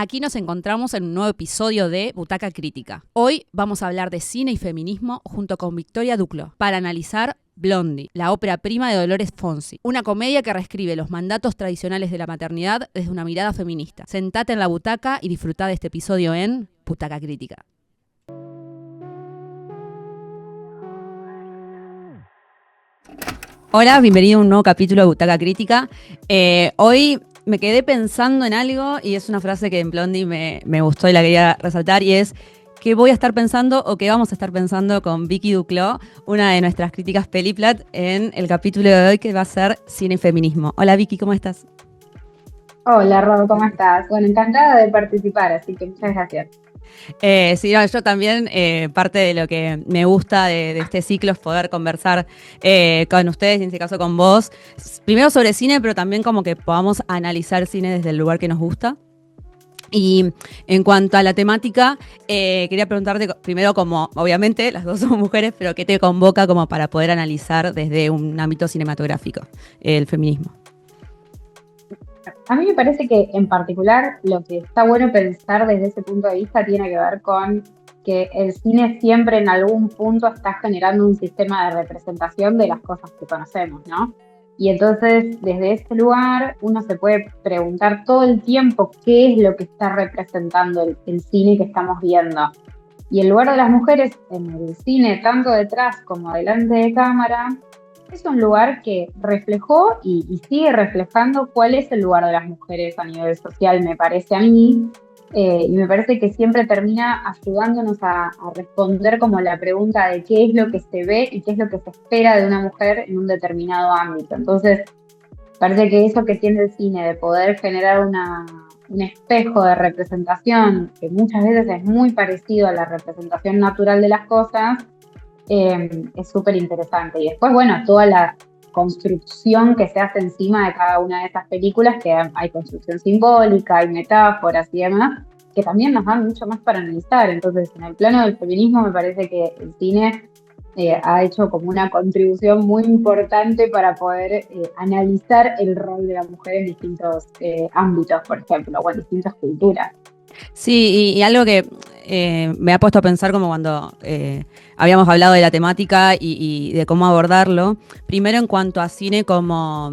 Aquí nos encontramos en un nuevo episodio de Butaca Crítica. Hoy vamos a hablar de cine y feminismo junto con Victoria Duclos para analizar Blondie, la ópera prima de Dolores Fonzi, una comedia que reescribe los mandatos tradicionales de la maternidad desde una mirada feminista. Sentate en la butaca y disfrutá de este episodio en Butaca Crítica. Hola, bienvenido a un nuevo capítulo de Butaca Crítica. Hoy me quedé pensando en algo y es una frase que en Blondie me gustó y la quería resaltar, y es ¿qué voy a estar pensando o qué vamos a estar pensando con Vicky Duclos, una de nuestras críticas Peliplat, en el capítulo de hoy que va a ser cine y feminismo? Hola Vicky, ¿cómo estás? Hola, Rob, ¿cómo estás? Bueno, encantada de participar, así que muchas gracias. Sí, no, yo también, parte de lo que me gusta de este ciclo es poder conversar con ustedes, y en este caso con vos, primero sobre cine, pero también como que podamos analizar cine desde el lugar que nos gusta. Y en cuanto a la temática, quería preguntarte primero, como obviamente las dos somos mujeres, pero ¿qué te convoca como para poder analizar desde un ámbito cinematográfico el feminismo? A mí me parece que en particular lo que está bueno pensar desde ese punto de vista tiene que ver con que el cine siempre en algún punto está generando un sistema de representación de las cosas que conocemos, ¿no? Y entonces desde ese lugar uno se puede preguntar todo el tiempo qué es lo que está representando el cine que estamos viendo. Y el lugar de las mujeres en el cine, tanto detrás como delante de cámara, es un lugar que reflejó y sigue reflejando cuál es el lugar de las mujeres a nivel social, me parece a mí, y me parece que siempre termina ayudándonos a responder como la pregunta de qué es lo que se ve y qué es lo que se espera de una mujer en un determinado ámbito. Entonces, parece que eso que tiene el cine de poder generar un espejo de representación, que muchas veces es muy parecido a la representación natural de las cosas, es súper interesante. Y después, bueno, toda la construcción que se hace encima de cada una de esas películas, que hay construcción simbólica, hay metáforas y demás, que también nos dan mucho más para analizar. Entonces, en el plano del feminismo me parece que el cine ha hecho como una contribución muy importante para poder analizar el rol de la mujer en distintos ámbitos, por ejemplo, o en distintas culturas. Sí, y algo que me ha puesto a pensar como cuando habíamos hablado de la temática y de cómo abordarlo, primero en cuanto a cine como,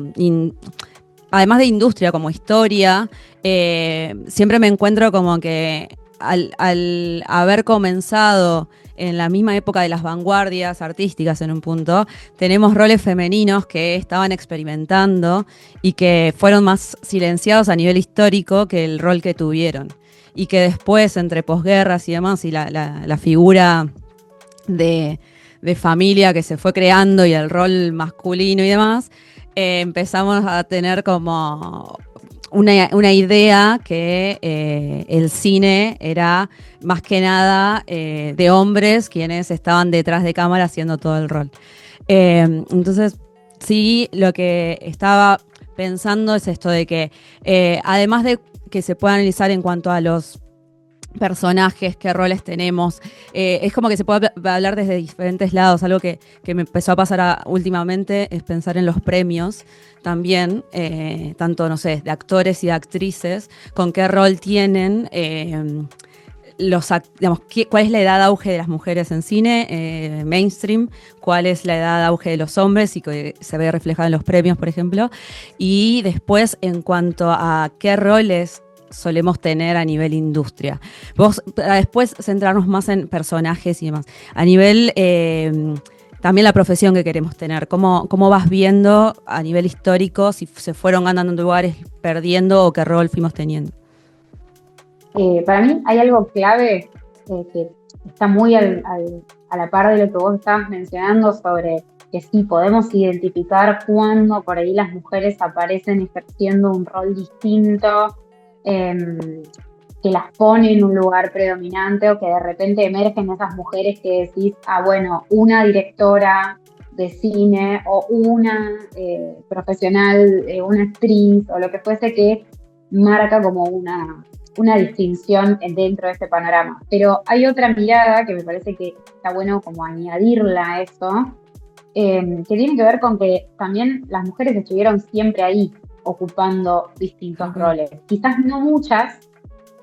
además de industria, como historia, siempre me encuentro como que al haber comenzado en la misma época de las vanguardias artísticas en un punto, tenemos roles femeninos que estaban experimentando y que fueron más silenciados a nivel histórico que el rol que tuvieron. Y que después, entre posguerras y demás, y la figura de familia que se fue creando y el rol masculino y demás, empezamos a tener como una idea que el cine era más que nada de hombres quienes estaban detrás de cámara haciendo todo el rol. Entonces, sí, lo que estaba pensando es esto de que además de que se pueda analizar en cuanto a los personajes, qué roles tenemos, es como que se puede hablar desde diferentes lados. Algo que me empezó a pasar últimamente es pensar en los premios también, tanto, no sé, de actores y de actrices, con qué rol tienen digamos, cuál es la edad auge de las mujeres en cine, mainstream, cuál es la edad auge de los hombres y que se ve reflejado en los premios, por ejemplo. Y después, en cuanto a qué roles solemos tener a nivel industria. Vos, para después centrarnos más en personajes y demás. A nivel también la profesión que queremos tener. ¿Cómo vas viendo a nivel histórico si se fueron ganando lugares, perdiendo, o qué rol fuimos teniendo? Para mí hay algo clave que está muy a la par de lo que vos estabas mencionando sobre que sí podemos identificar cuándo por ahí las mujeres aparecen ejerciendo un rol distinto, que las pone en un lugar predominante o que de repente emergen esas mujeres que decís, bueno, una directora de cine o una profesional, una actriz o lo que fuese que marca como una distinción dentro de ese panorama. Pero hay otra mirada que me parece que está bueno como añadirla a eso, que tiene que ver con que también las mujeres estuvieron siempre ahí, ocupando distintos Okay. roles. Quizás no muchas,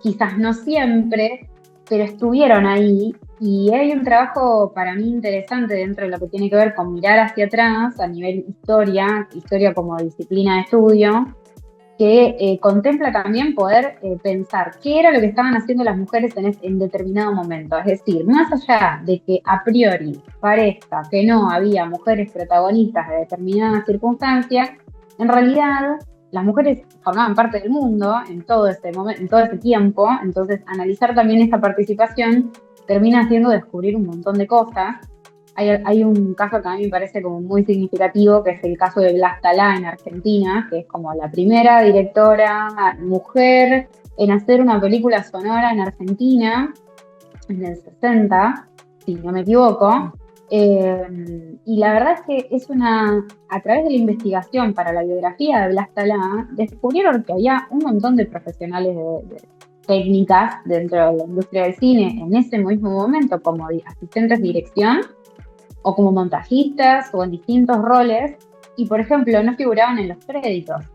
quizás no siempre, pero estuvieron ahí. Y hay un trabajo para mí interesante dentro de lo que tiene que ver con mirar hacia atrás a nivel historia como disciplina de estudio, que contempla también poder pensar qué era lo que estaban haciendo las mujeres en determinado momento. Es decir, más allá de que a priori parezca que no había mujeres protagonistas de determinadas circunstancias, en realidad las mujeres formaban parte del mundo en todo ese momento, en todo ese tiempo. Entonces, analizar también esta participación termina haciendo descubrir un montón de cosas. Hay un caso que a mí me parece como muy significativo, que es el caso de Blas Talá en Argentina, que es como la primera directora mujer en hacer una película sonora en Argentina, en el 60, si no me equivoco. Y la verdad es que a través de la investigación para la biografía de Blas Talá, descubrieron que había un montón de profesionales de técnicas dentro de la industria del cine en ese mismo momento, como asistentes de dirección, o como montajistas, o en distintos roles, y por ejemplo no figuraban en los créditos.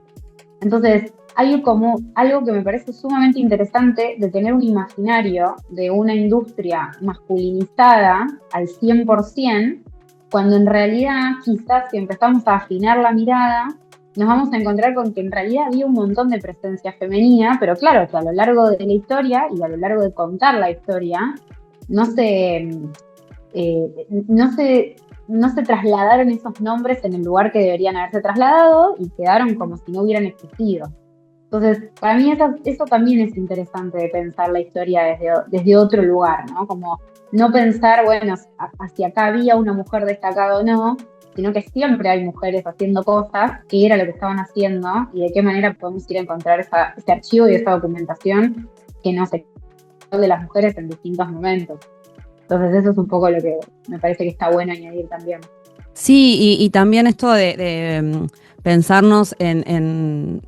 Entonces, hay como algo que me parece sumamente interesante de tener un imaginario de una industria masculinizada al 100%, cuando en realidad quizás si empezamos a afinar la mirada, nos vamos a encontrar con que en realidad había un montón de presencia femenina, pero claro, que a lo largo de la historia y a lo largo de contar la historia, no se, no se, no se trasladaron esos nombres en el lugar que deberían haberse trasladado y quedaron como si no hubieran existido. Entonces, para mí eso también es interesante de pensar la historia desde otro lugar, ¿no? Como no pensar, bueno, hacia acá había una mujer destacada o no, sino que siempre hay mujeres haciendo cosas, qué era lo que estaban haciendo y de qué manera podemos ir a encontrar ese archivo y esa documentación que nos de las mujeres en distintos momentos. Entonces eso es un poco lo que me parece que está bueno añadir también. Sí, y también esto de pensarnos en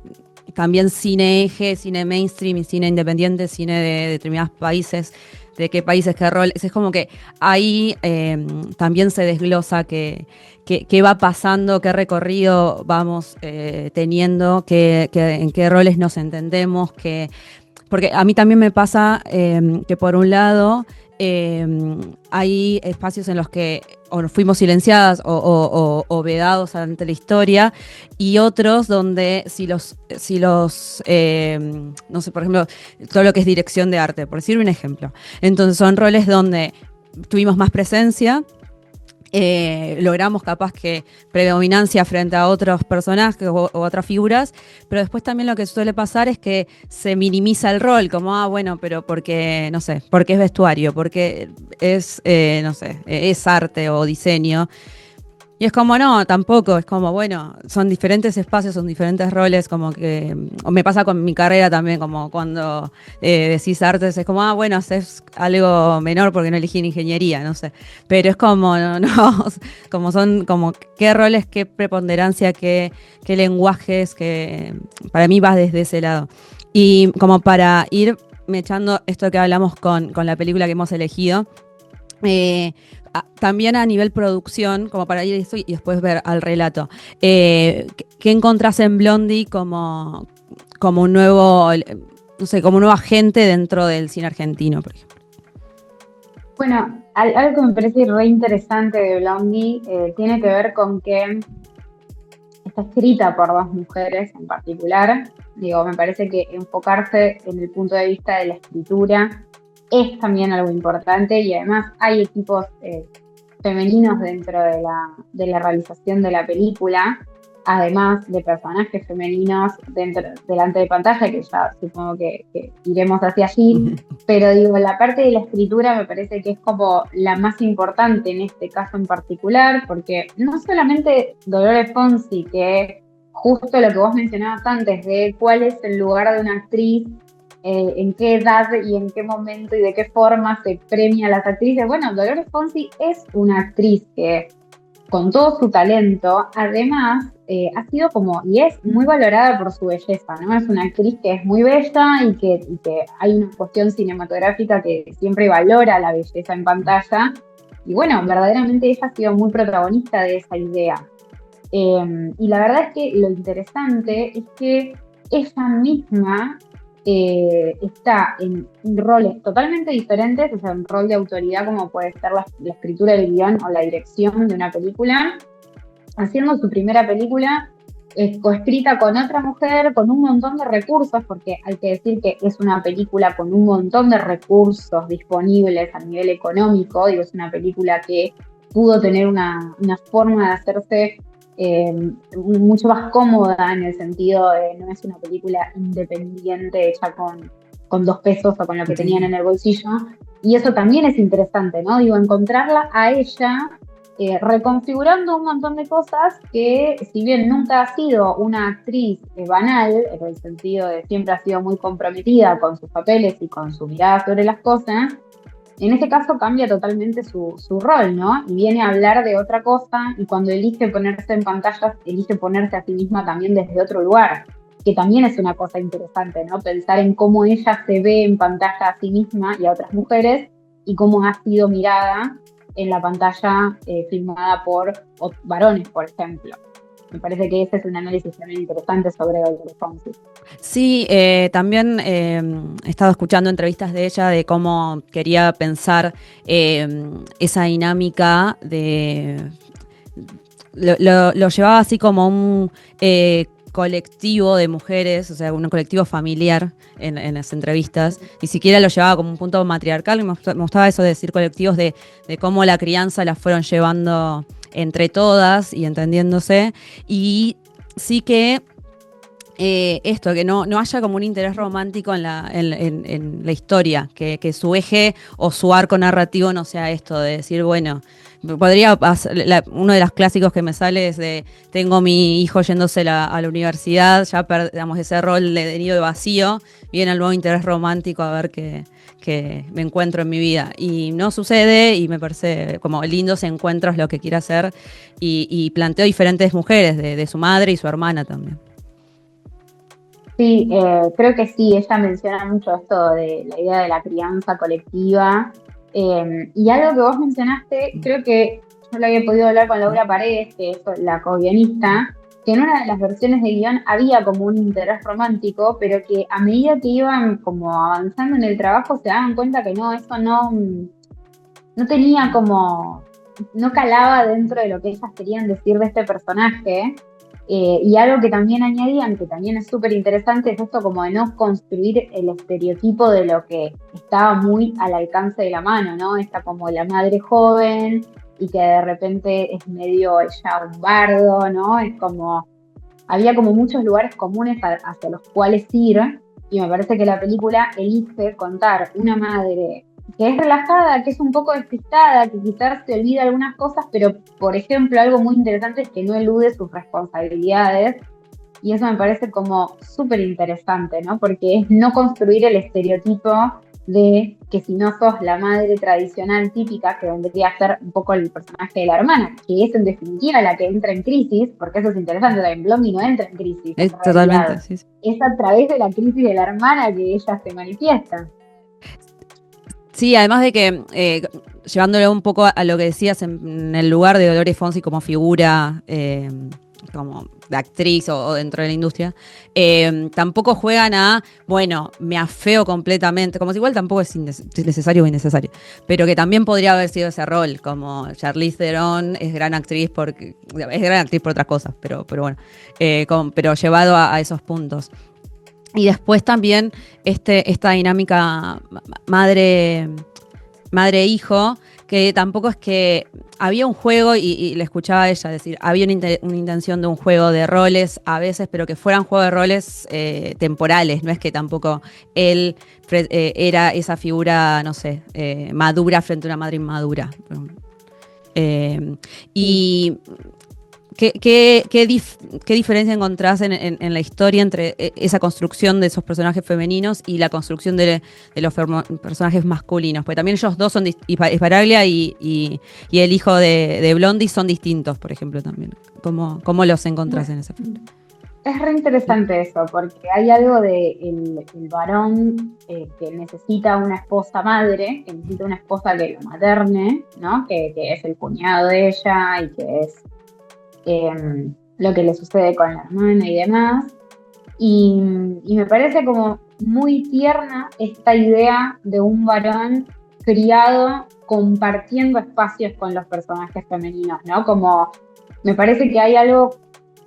también cine eje, cine mainstream y cine independiente, cine de determinados países, de qué países, qué roles. Es como que ahí también se desglosa qué va pasando, qué recorrido vamos teniendo, en qué roles nos entendemos, porque a mí también me pasa que por un lado hay espacios en los que o fuimos silenciadas o vedados ante la historia, y otros donde no sé, por ejemplo, todo lo que es dirección de arte, por decir un ejemplo. Entonces son roles donde tuvimos más presencia, logramos capaz que predominancia frente a otros personajes o otras figuras, pero después también lo que suele pasar es que se minimiza el rol, como, bueno, pero porque, no sé, porque es vestuario, porque es, no sé, es arte o diseño. Y es como, no, tampoco, es como, bueno, son diferentes espacios, son diferentes roles, como que, o me pasa con mi carrera también, como cuando decís artes, es como, bueno, haces algo menor porque no elegí en ingeniería, no sé, pero es como, no, como son, como qué roles, qué preponderancia, qué lenguajes, que para mí va desde ese lado. Y como para ir echando esto que hablamos con la película que hemos elegido, también a nivel producción, como para ir esto y después ver al relato. ¿Qué encontrás en Blondie como un nuevo, no sé, como un nuevo agente dentro del cine argentino, por ejemplo? Bueno, algo que me parece re interesante de Blondie tiene que ver con que está escrita por dos mujeres en particular. Digo, me parece que enfocarse en el punto de vista de la escritura es también algo importante, y además hay equipos femeninos dentro de la realización de la película, además de personajes femeninos delante de pantalla, que ya supongo que iremos hacia allí, pero digo, la parte de la escritura me parece que es como la más importante en este caso en particular, porque no solamente Dolores Fonsi, que justo lo que vos mencionabas antes de cuál es el lugar de una actriz, en qué edad y en qué momento y de qué forma se premia a las actrices. Bueno, Dolores Fonsi es una actriz que con todo su talento, además, ha sido como, y es muy valorada por su belleza, ¿no? Es una actriz que es muy bella y que hay una cuestión cinematográfica que siempre valora la belleza en pantalla. Y bueno, verdaderamente ella ha sido muy protagonista de esa idea. Y la verdad es que lo interesante es que ella misma está en roles totalmente diferentes, o sea, un rol de autoridad como puede ser la escritura del guión o la dirección de una película, haciendo su primera película coescrita con otra mujer, con un montón de recursos, porque hay que decir que es una película con un montón de recursos disponibles a nivel económico, digo, es una película que pudo tener una forma de hacerse mucho más cómoda en el sentido de no es una película independiente hecha con 2 pesos o con lo que tenían en el bolsillo. Y eso también es interesante, ¿no? Digo, encontrarla a ella reconfigurando un montón de cosas que, si bien nunca ha sido una actriz banal, en el sentido de siempre ha sido muy comprometida con sus papeles y con su mirada sobre las cosas, en este caso cambia totalmente su rol, ¿no? Y viene a hablar de otra cosa y cuando elige ponerse en pantallas, elige ponerse a sí misma también desde otro lugar, que también es una cosa interesante, ¿no? Pensar en cómo ella se ve en pantalla a sí misma y a otras mujeres y cómo ha sido mirada en la pantalla filmada por varones, por ejemplo. Me parece que ese es un análisis también interesante sobre Dolores Fonsi. Sí, también he estado escuchando entrevistas de ella de cómo quería pensar esa dinámica de... Lo llevaba así como un colectivo de mujeres, o sea, un colectivo familiar en las entrevistas. Ni siquiera lo llevaba como un punto matriarcal. Y me gustaba eso de decir colectivos de cómo la crianza la fueron llevando entre todas y entendiéndose. Y sí que esto, que no haya como un interés romántico en la historia, que su eje o su arco narrativo no sea esto de decir, bueno, podría pasar, uno de los clásicos que me sale es de tengo mi hijo yéndose a la universidad, ya perdamos ese rol de nido de vacío, viene el nuevo interés romántico a ver que me encuentro en mi vida. Y no sucede y me parece como lindos encuentros lo que quiere hacer y planteó diferentes mujeres, de su madre y su hermana también. Sí, creo que sí, ella menciona mucho esto de la idea de la crianza colectiva. Y algo que vos mencionaste, creo que yo lo había podido hablar con Laura Paredes, que es la co-guionista, que en una de las versiones de guión había como un interés romántico, pero que a medida que iban como avanzando en el trabajo se daban cuenta que no, eso no tenía como, no calaba dentro de lo que ellas querían decir de este personaje. Y algo que también añadían, que también es súper interesante, es esto como de no construir el estereotipo de lo que estaba muy al alcance de la mano, ¿no? Está como la madre joven y que de repente es medio ella un bardo, ¿no? Es como, había como muchos lugares comunes hacia los cuales ir, y me parece que la película elige contar una madre que es relajada, que es un poco despistada, que quizás se olvida algunas cosas, pero por ejemplo algo muy interesante es que no elude sus responsabilidades, y eso me parece como súper interesante, ¿no? Porque es no construir el estereotipo de que si no sos la madre tradicional típica, que vendría a ser un poco el personaje de la hermana, que es en definitiva la que entra en crisis, porque eso es interesante, también Blondie no entra en crisis, en Totalmente, realidad. sí, sí. Es a través de la crisis de la hermana que ella se manifiesta. Sí, además de que, llevándolo un poco a lo que decías en el lugar de Dolores Fonsi como figura, como de actriz o dentro de la industria, tampoco juegan a, bueno, me afeo completamente, como si igual tampoco es necesario o innecesario, pero que también podría haber sido ese rol, como Charlize Theron es gran actriz por otras cosas, pero bueno, pero llevado a esos puntos. Y después también esta dinámica madre-hijo, que tampoco es que había un juego, y le escuchaba a ella decir, había una intención de un juego de roles a veces, pero que fueran juegos de roles temporales, no es que tampoco él era esa figura, no sé, madura frente a una madre inmadura. Y ¿qué diferencia encontrás en la historia entre esa construcción de esos personajes femeninos y la construcción de los personajes masculinos? Porque también ellos dos son, Sbaraglia y el hijo de Blondie son distintos, por ejemplo, también. ¿Cómo los encontrás en ese punto? Es re interesante eso, porque hay algo de el varón que necesita una esposa madre, que necesita una esposa que lo materne, ¿no? Que es el cuñado de ella y que es lo que le sucede con la hermana y demás. Y me parece como muy tierna esta idea de un varón criado compartiendo espacios con los personajes femeninos, ¿no? Como me parece que hay algo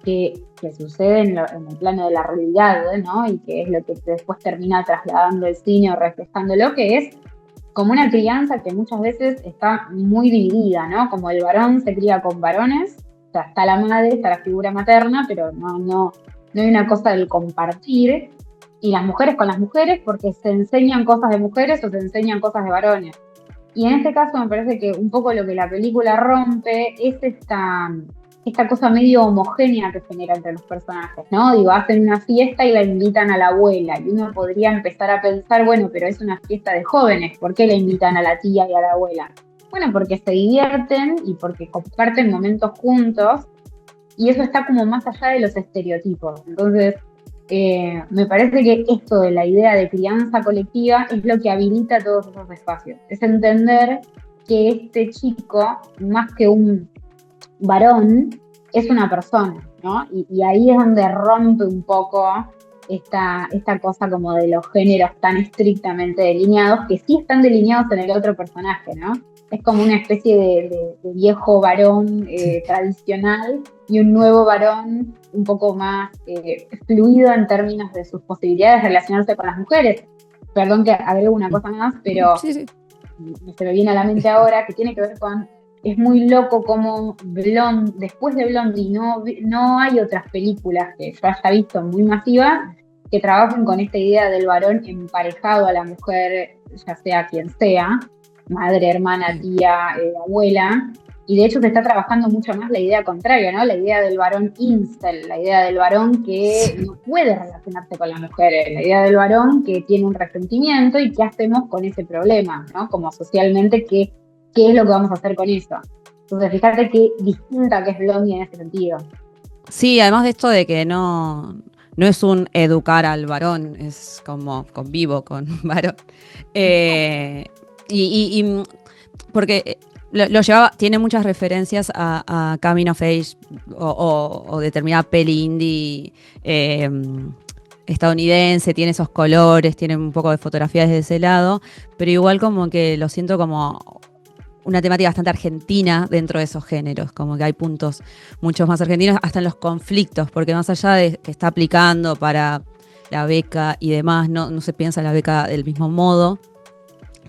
que sucede en el plano de la realidad, ¿no? Y que es lo que después termina trasladando el cine o reflejándolo, que es como una crianza que muchas veces está muy dividida, ¿no? Como el varón se cría con varones, o sea, está la madre, está la figura materna, pero no hay una cosa del compartir, y las mujeres con las mujeres porque se enseñan cosas de mujeres o se enseñan cosas de varones. Y en este caso me parece que un poco lo que la película rompe es esta cosa medio homogénea que genera entre los personajes, ¿no? Digo, hacen una fiesta y la invitan a la abuela, y uno podría empezar a pensar, bueno, pero es una fiesta de jóvenes, ¿por qué la invitan a la tía y a la abuela? Bueno, porque se divierten y porque comparten momentos juntos, y eso está como más allá de los estereotipos. Entonces, me parece que esto de la idea de crianza colectiva es lo que habilita todos esos espacios. Es entender que este chico, más que un varón, es una persona, ¿no? Y ahí es donde rompe un poco esta cosa como de los géneros tan estrictamente delineados, que sí están delineados en el otro personaje, ¿no? Es como una especie de viejo varón tradicional y un nuevo varón un poco más fluido en términos de sus posibilidades de relacionarse con las mujeres. Perdón que agrego una cosa más, pero Sí. se me viene a la mente ahora, que tiene que ver con, es muy loco como después de Blondie no hay otras películas que yo haya visto muy masivas que trabajen con esta idea del varón emparejado a la mujer, ya sea quien sea, madre, hermana, tía, abuela. Y de hecho se está trabajando mucho más la idea contraria, ¿no? La idea del varón incel, la idea del varón que no puede relacionarse con las mujeres, la idea del varón que tiene un resentimiento y qué hacemos con ese problema, ¿no? Como socialmente, ¿qué es lo que vamos a hacer con eso? Entonces, fíjate qué distinta que es Blondie en ese sentido. Sí, además de esto de que no es un educar al varón, es como convivo con varón. Eh, y porque lo llevaba, tiene muchas referencias a Coming of Age o determinada peli indie estadounidense, tiene esos colores, tiene un poco de fotografía desde ese lado, pero igual como que lo siento como una temática bastante argentina dentro de esos géneros, como que hay puntos muchos más argentinos, hasta en los conflictos, porque más allá de que está aplicando para la beca y demás, no se piensa la beca del mismo modo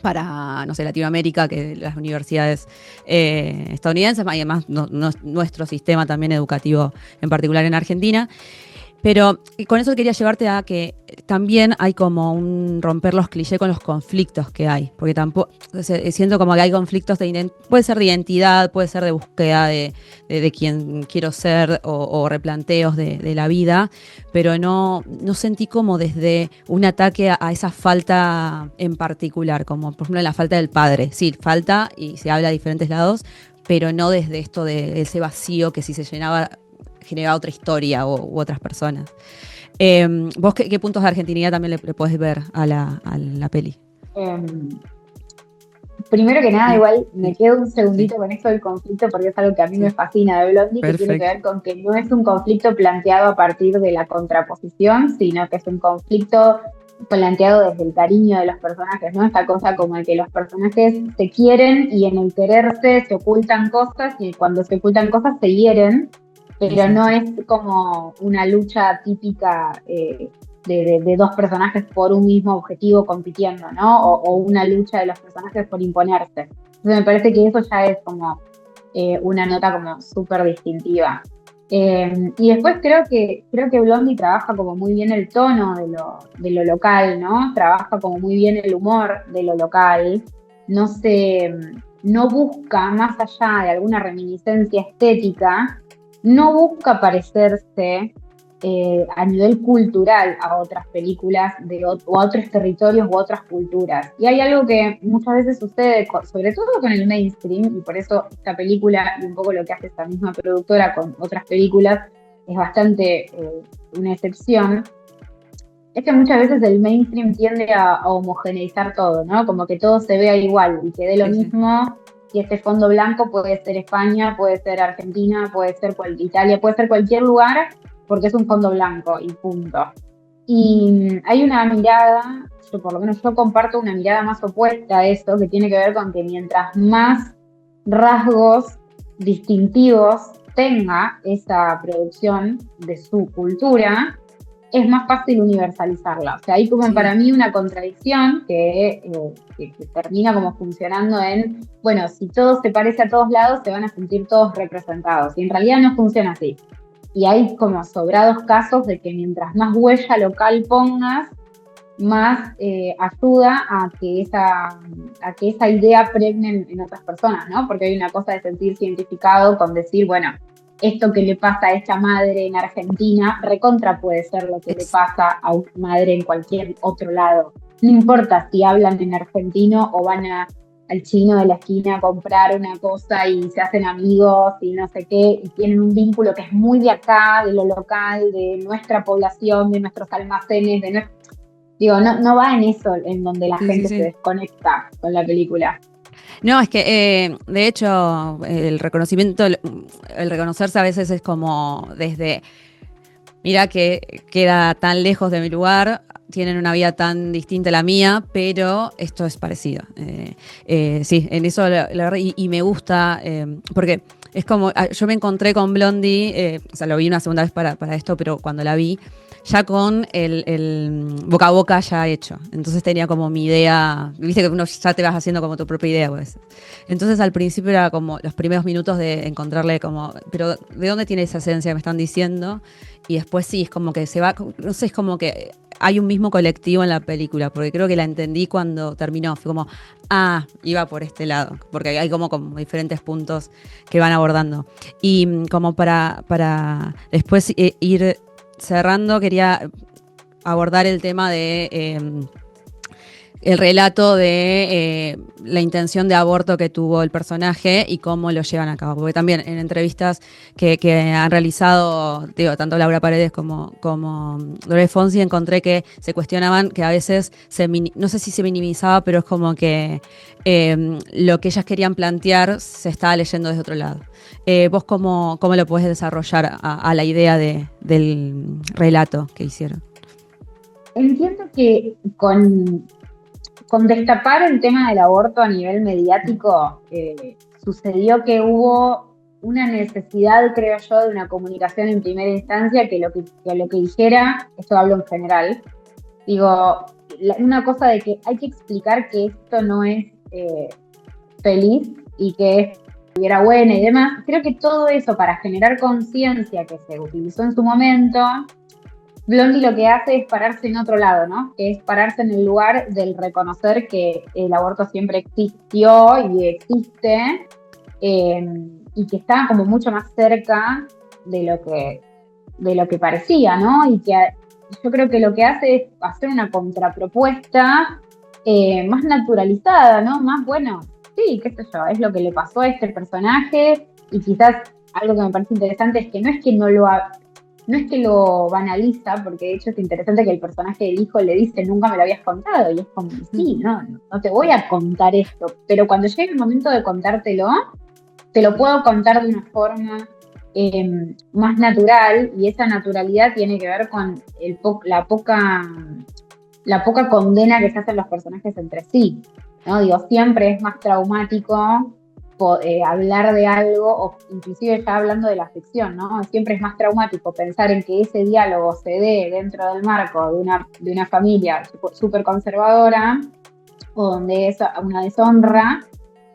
para, no sé, Latinoamérica, que las universidades estadounidenses, y además nuestro sistema también educativo, en particular en Argentina. Pero con eso quería llevarte a que también hay como un romper los clichés con los conflictos que hay. Porque tampoco siento como que hay conflictos puede ser de identidad, puede ser de búsqueda de quién quiero ser o replanteos de la vida, pero no sentí como desde un ataque a esa falta en particular, como por ejemplo la falta del padre. Sí, falta y se habla a diferentes lados, pero no desde esto de ese vacío que si se llenaba generaba otra historia u otras personas. ¿Vos qué puntos de argentinidad también le podés ver a la peli? Primero que nada, igual me quedo un segundito con esto del conflicto porque es algo que a mí me fascina de Blondie, que tiene que ver con que no es un conflicto planteado a partir de la contraposición, sino que es un conflicto planteado desde el cariño de los personajes, ¿no? Esta cosa como de que los personajes se quieren y en el quererse se ocultan cosas y cuando se ocultan cosas se hieren, pero no es como una lucha típica de dos personajes por un mismo objetivo compitiendo, ¿no? O una lucha de los personajes por imponerse. Entonces me parece que eso ya es como una nota como súper distintiva. Y después creo que Blondie trabaja como muy bien el tono de lo local, ¿no? Trabaja como muy bien el humor de lo local. No busca, más allá de alguna reminiscencia estética, no busca parecerse a nivel cultural a otras películas o a otros territorios u otras culturas. Y hay algo que muchas veces sucede, sobre todo con el mainstream, y por eso esta película y un poco lo que hace esta misma productora con otras películas es bastante una excepción, es que muchas veces el mainstream tiende a homogeneizar todo, ¿no? Como que todo se vea igual y que dé lo mismo. Y este fondo blanco puede ser España, puede ser Argentina, puede ser Italia, puede ser cualquier lugar, porque es un fondo blanco y punto. Y hay una mirada, yo por lo menos yo comparto una mirada más opuesta a eso, que tiene que ver con que mientras más rasgos distintivos tenga esa producción de su cultura, es más fácil universalizarla. O sea, hay como Sí. para mí una contradicción que termina como funcionando en, bueno, si todo se parece a todos lados, se van a sentir todos representados. Y en realidad no funciona así. Y hay como sobrados casos de que mientras más huella local pongas, más ayuda a que esa idea pregne en otras personas, ¿no? Porque hay una cosa de sentirse identificado con decir, bueno, esto que le pasa a esta madre en Argentina, recontra puede ser lo que le Ex- pasa a una madre en cualquier otro lado. No importa si hablan en argentino o van al chino de la esquina a comprar una cosa y se hacen amigos y no sé qué, y tienen un vínculo que es muy de acá, de lo local, de nuestra población, de nuestros almacenes, de nuestro... Digo, no va en eso en donde la sí, sí, gente se sí. desconecta con la película. No, es que de hecho el reconocimiento, el reconocerse a veces es como desde, mira que queda tan lejos de mi lugar, tienen una vida tan distinta a la mía, pero esto es parecido. Sí, en eso y me gusta, porque es como, yo me encontré con Blondie, o sea, lo vi una segunda vez para esto, pero cuando la vi, ya con el boca a boca ya hecho. Entonces tenía como mi idea, viste que uno ya te vas haciendo como tu propia idea, pues. Entonces al principio era como los primeros minutos de encontrarle como, pero ¿de dónde tiene esa esencia que me están diciendo? Y después sí, es como que se va, no sé, es como que hay un mismo colectivo en la película, porque creo que la entendí cuando terminó, fue como, iba por este lado, porque hay como diferentes puntos que van abordando. Y como para después ir cerrando, quería abordar el tema de el relato de la intención de aborto que tuvo el personaje y cómo lo llevan a cabo. Porque también en entrevistas que han realizado, digo, tanto Laura Paredes como Dolores Fonsi, encontré que se cuestionaban que a veces, no sé si se minimizaba, pero es como que lo que ellas querían plantear se estaba leyendo desde otro lado. ¿Vos cómo lo podés desarrollar a la idea del relato que hicieron? Entiendo que con destapar el tema del aborto a nivel mediático, sucedió que hubo una necesidad, creo yo, de una comunicación en primera instancia que lo que dijera, esto hablo en general, digo, una cosa de que hay que explicar que esto no es feliz y que estuviera buena y demás. Creo que todo eso para generar conciencia que se utilizó en su momento, Blondie lo que hace es pararse en otro lado, ¿no? Que es pararse en el lugar del reconocer que el aborto siempre existió y existe, eh, y que está como mucho más cerca de de lo que parecía, ¿no? Y que yo creo que lo que hace es hacer una contrapropuesta más naturalizada, ¿no? Más, bueno, sí, qué sé yo, es lo que le pasó a este personaje y quizás algo que me parece interesante es que no es que no es que lo banaliza, porque de hecho es interesante que el personaje del hijo le dice, nunca me lo habías contado, y es como, sí, no te voy a contar esto, pero cuando llegue el momento de contártelo, te lo puedo contar de una forma más natural, y esa naturalidad tiene que ver con la poca condena que se hacen los personajes entre sí, ¿no? Digo, siempre es más traumático hablar de algo, o inclusive ya hablando de la ficción, ¿no? Siempre es más traumático pensar en que ese diálogo se dé dentro del marco de una familia súper conservadora, o donde es una deshonra,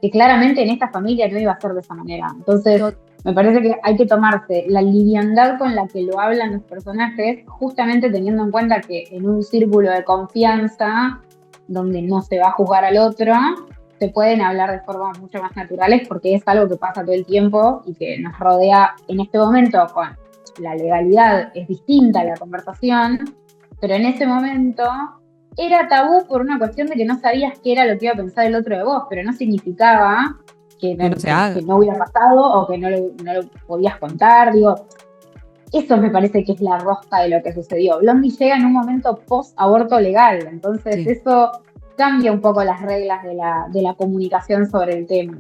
que claramente en esta familia no iba a ser de esa manera. Entonces, me parece que hay que tomarse la liviandad con la que lo hablan los personajes, justamente teniendo en cuenta que en un círculo de confianza, donde no se va a juzgar al otro, se pueden hablar de formas mucho más naturales porque es algo que pasa todo el tiempo y que nos rodea en este momento con la legalidad, es distinta la conversación, pero en ese momento era tabú por una cuestión de que no sabías qué era lo que iba a pensar el otro de vos, pero no significaba Que no se haga. que no hubiera pasado o que no lo podías contar. Digo, eso me parece que es la rosca de lo que sucedió. Blondie llega en un momento post-aborto legal, entonces Sí. eso cambia un poco las reglas de la comunicación sobre el tema.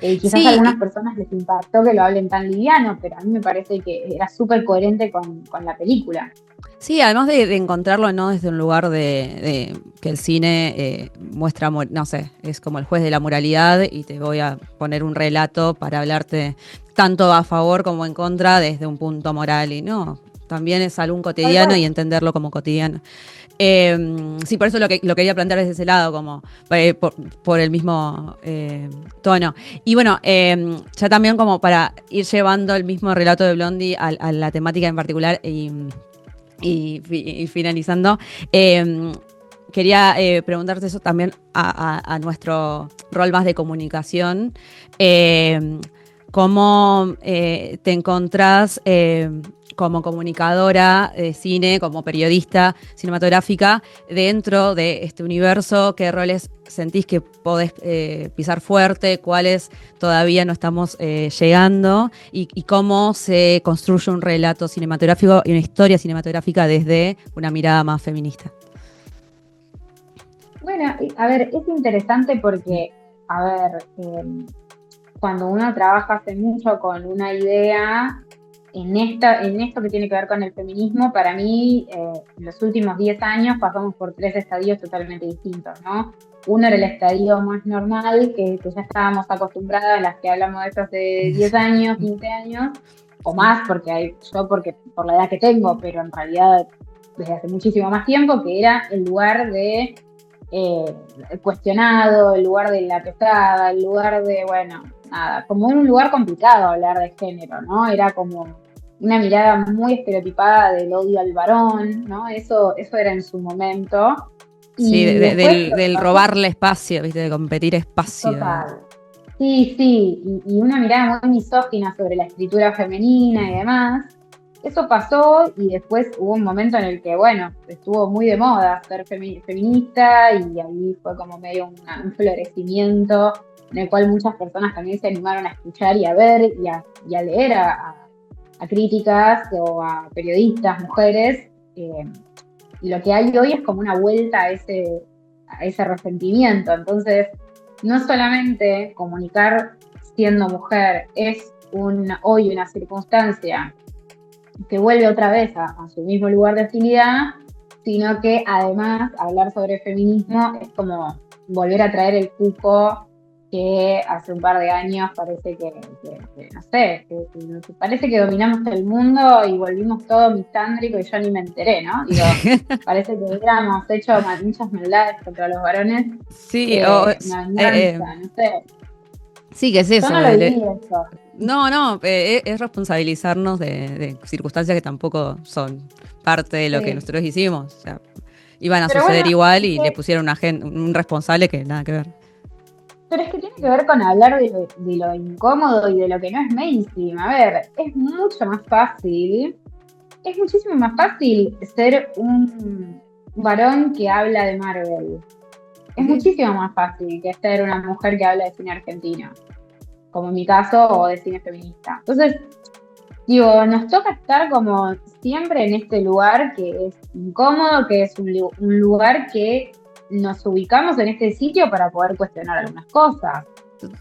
Quizás a Sí, algunas personas les impactó que lo hablen tan liviano, pero a mí me parece que era súper coherente con la película. sí, además de encontrarlo no desde un lugar de que el cine muestra, no sé, es como el juez de la moralidad y te voy a poner un relato para hablarte tanto a favor como en contra desde un punto moral y no, también es algo Tal cotidiano y cual. entenderlo como cotidiano. Sí, por eso lo quería plantear desde ese lado, como por el mismo tono. Y bueno, ya también como para ir llevando el mismo relato de Blondie a la temática en particular y finalizando, quería preguntarte eso también a nuestro rol más de comunicación. ¿Cómo te encontrás como comunicadora de cine, como periodista cinematográfica, dentro de este universo? ¿Qué roles sentís que podés pisar fuerte? ¿Cuáles todavía no estamos llegando? Y cómo se construye un relato cinematográfico y una historia cinematográfica desde una mirada más feminista. Bueno, a ver, es interesante porque, a ver, cuando uno trabaja hace mucho con una idea, en esto que tiene que ver con el feminismo, para mí, en los últimos 10 años pasamos por tres estadios totalmente distintos, ¿no? Uno era el estadio más normal, que ya estábamos acostumbradas, a las que hablamos de esto hace 10 años, 15 años, o Sí. más, porque por la edad que tengo, pero en realidad desde hace muchísimo más tiempo, que era el lugar de eh, cuestionado, el lugar de la pesada, el lugar de, bueno, nada, como un lugar complicado hablar de género, ¿no? Era como una mirada muy estereotipada del odio al varón, ¿no? Eso era en su momento. Sí, Y después lo que del pasó, robarle espacio, ¿viste? De competir espacio. total. Sí, sí, y una mirada muy misógina sobre la escritura femenina y demás. Eso pasó y después hubo un momento en el que, bueno, estuvo muy de moda ser feminista y ahí fue como medio un florecimiento en el cual muchas personas también se animaron a escuchar y a ver y a leer a críticas o a periodistas, mujeres. Y lo que hay hoy es como una vuelta a ese resentimiento. Entonces, no solamente comunicar siendo mujer es hoy una circunstancia que vuelve otra vez a su mismo lugar de hostilidad, sino que además hablar sobre feminismo es como volver a traer el cupo que hace un par de años parece que no sé, que parece que dominamos el mundo y volvimos todo mistándrico y yo ni me enteré, ¿no? Digo, parece que hubiéramos hecho muchas maldades contra los varones, Sí, una venganza, no sé. sí, que es Yo eso. no lo viví eso. No, es responsabilizarnos de circunstancias que tampoco son parte de lo que Sí. nosotros hicimos. O sea, iban a Pero bueno, suceder igual es y le que pusieron un responsable que nada que ver. Pero es que tiene que ver con hablar de lo incómodo y de lo que no es mainstream. A ver, es mucho más fácil, es muchísimo más fácil ser un varón que habla de Marvel. Es Ujú. muchísimo más fácil que ser una mujer que habla de cine argentino, como en mi caso, o de cine feminista. Entonces, digo, nos toca estar como siempre en este lugar que es incómodo, que es un lugar que nos ubicamos en este sitio para poder cuestionar algunas cosas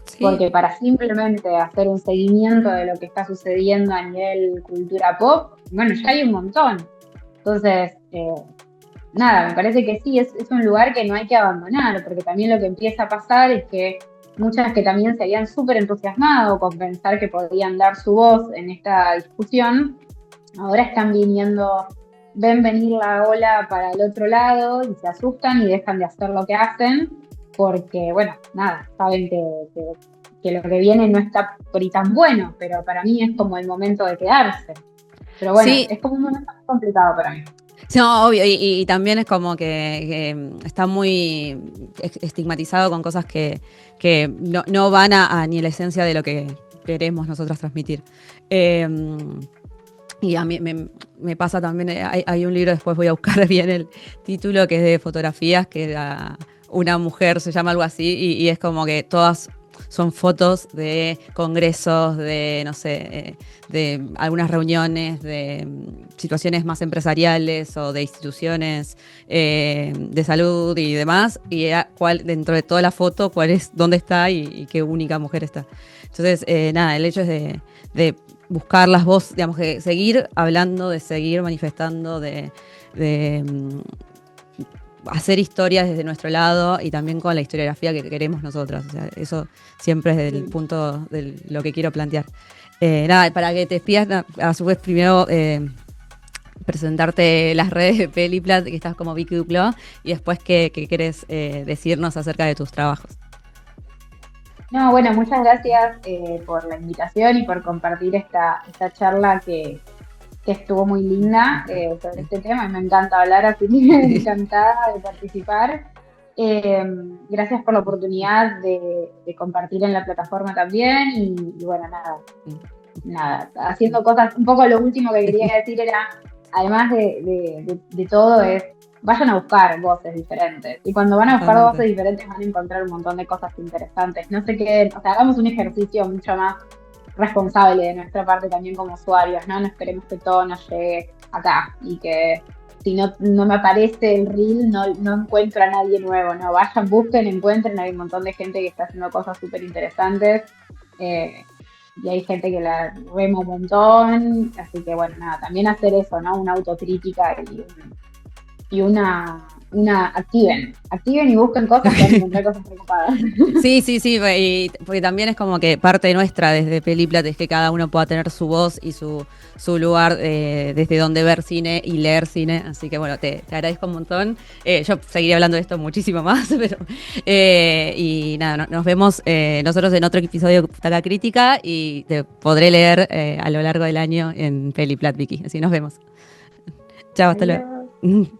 Sí, porque para simplemente hacer un seguimiento de lo que está sucediendo a nivel cultura pop, bueno, ya hay un montón. Entonces, nada, me parece que sí, es un lugar que no hay que abandonar, porque también lo que empieza a pasar es que muchas que también se habían súper entusiasmado con pensar que podían dar su voz en esta discusión, ahora están viniendo, ven venir la ola para el otro lado y se asustan y dejan de hacer lo que hacen porque, bueno, nada, saben que lo que viene no está por y tan bueno, pero para mí es como el momento de quedarse. Pero bueno, sí, es como un momento muy complicado para mí. sí, no, obvio, y también es como que está muy estigmatizado con cosas que no van ni a la esencia de lo que queremos nosotras transmitir. Eh, y a mí me pasa también, hay un libro, después voy a buscar bien el título, que es de fotografías, que una mujer se llama algo así, y es como que todas son fotos de congresos, de, no sé, de algunas reuniones, de situaciones más empresariales o de instituciones de salud y demás, y cuál, dentro de toda la foto, cuál es, dónde está y qué única mujer está. Entonces, nada, el hecho es de buscar las voces, digamos, que seguir hablando, de seguir manifestando, de hacer historias desde nuestro lado y también con la historiografía que queremos nosotras. O sea, eso siempre es el punto de lo que quiero plantear. Nada, para que te despidas, a su vez primero presentarte las redes de Peliplat, que estás como Vicky Duclos, y después qué querés decirnos acerca de tus trabajos. No, bueno, muchas gracias por la invitación y por compartir esta charla que estuvo muy linda sobre este tema. Me encanta hablar, así que encantada de participar. Gracias por la oportunidad de compartir en la plataforma también y bueno, nada, haciendo cosas. Un poco lo último que quería decir era, además de todo, es vayan a buscar voces diferentes. Y cuando van a buscar voces diferentes van a encontrar un montón de cosas interesantes. No sé qué, o sea, hagamos un ejercicio mucho más responsable de nuestra parte también como usuarios, ¿no? No esperemos que todo nos llegue acá y que si no me aparece el reel, no encuentro a nadie nuevo, ¿no? Vayan, busquen, encuentren, hay un montón de gente que está haciendo cosas súper interesantes y hay gente que la rema un montón, así que bueno, nada, también hacer eso, ¿no? Una autocrítica y una activen y busquen cosas que van a encontrar cosas preocupadas. Sí, y porque también es como que parte nuestra desde Peliplat es que cada uno pueda tener su voz y su lugar desde donde ver cine y leer cine, así que bueno, te agradezco un montón. Yo seguiría hablando de esto muchísimo más, pero y nada, nos vemos nosotros en otro episodio de Butaca Crítica y te podré leer a lo largo del año en Peliplat, Vicky, así nos vemos. Chao, hasta luego.